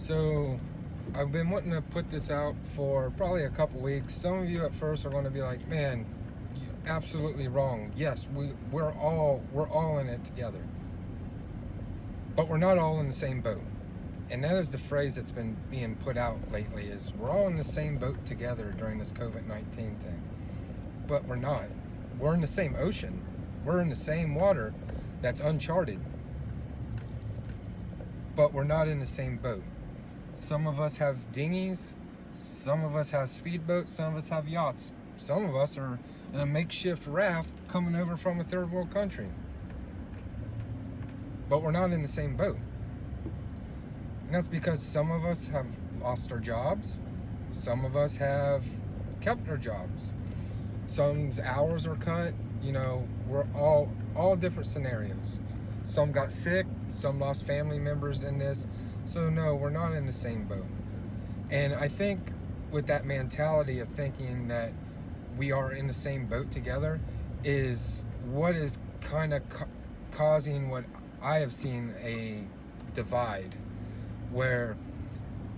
So I've been wanting to put this out for probably a couple weeks. Some of you at first are going to be like, man, you're absolutely wrong. Yes, we're all in it together. But we're not all in the same boat. And that is the phrase that's been being put out lately, is we're all in the same boat together during this COVID-19 thing. But we're not. We're in the same ocean. We're in the same water that's uncharted. But we're not in the same boat. Some of us have dinghies, some of us have speedboats, some of us have yachts. Some of us are in a makeshift raft coming over from a third world country. But we're not in the same boat. And that's because some of us have lost our jobs. Some of us have kept our jobs. Some's hours are cut. You know, we're all different scenarios. Some got sick, some lost family members in this. So no, we're not in the same boat. And I think with that mentality of thinking that we are in the same boat together is what is kind of causing what I have seen a divide, where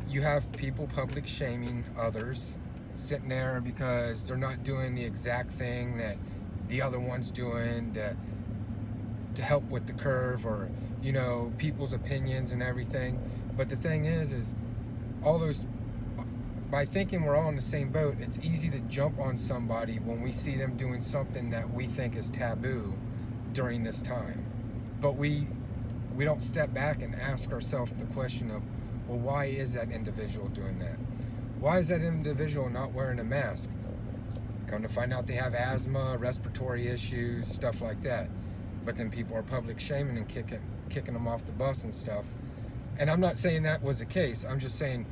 you have people public shaming others, sitting there because they're not doing the exact thing that the other one's doing to help with the curve, or, you know, people's opinions and everything. But the thing is all those, by thinking we're all in the same boat, it's easy to jump on somebody when we see them doing something that we think is taboo during this time. But we don't step back and ask ourselves the question of, well, why is that individual doing that? Why is that individual not wearing a mask? Come to find out they have asthma, respiratory issues, stuff like that. But then people are public shaming and kicking them off the bus and stuff. And I'm not saying that was the case. I'm just saying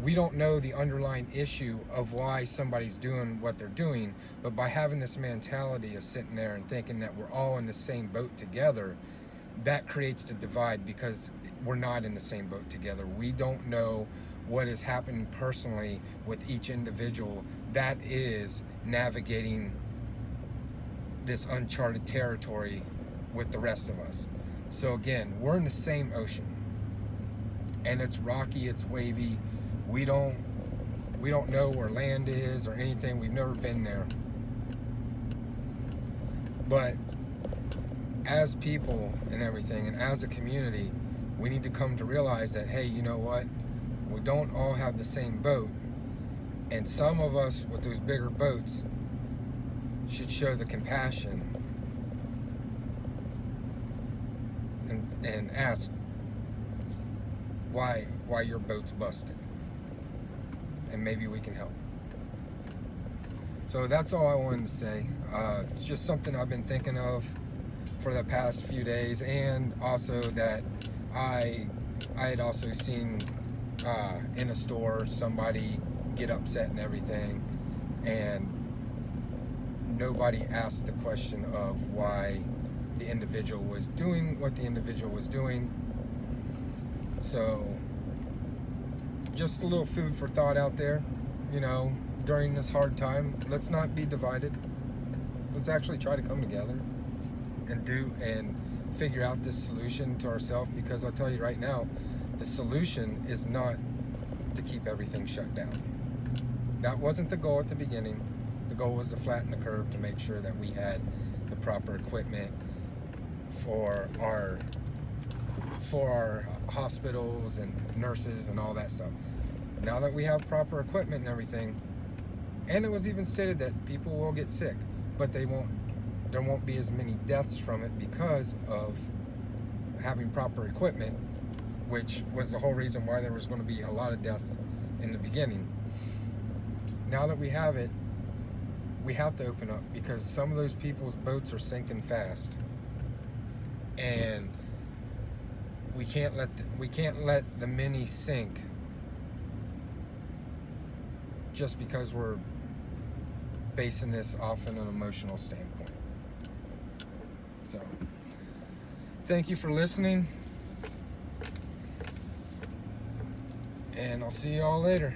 we don't know the underlying issue of why somebody's doing what they're doing. But by having this mentality of sitting there and thinking that we're all in the same boat together, that creates the divide, because we're not in the same boat together. We don't know what is happening personally with each individual that is navigating this uncharted territory with the rest of us. So again, we're in the same ocean, and it's rocky, it's wavy. We don't know where land is or anything. We've never been there. But as people and everything, and as a community, we need to come to realize that, hey, you know what? We don't all have the same boat. And some of us with those bigger boats should show the compassion and ask why your boat's busted. And maybe we can help. So that's all I wanted to say. It's just something I've been thinking of for the past few days, and also that I had also seen in a store somebody get upset and everything, and nobody asked the question of why the individual was doing what the individual was doing. So just a little food for thought out there, you know, during this hard time. Let's not be divided. Let's actually try to come together and figure out this solution to ourselves, because I'll tell you right now, the solution is not to keep everything shut down. That wasn't the goal at the beginning. The goal was to flatten the curve, to make sure that we had the proper equipment for our hospitals and nurses and all that stuff. Now that we have proper equipment and everything, and it was even stated that people will get sick, but there won't be as many deaths from it because of having proper equipment, which was the whole reason why there was going to be a lot of deaths in the beginning. Now that we have it, we have to open up, because some of those people's boats are sinking fast, and we can't let the many sink just because we're basing this off in an emotional standpoint. So, thank you for listening, and I'll see you all later.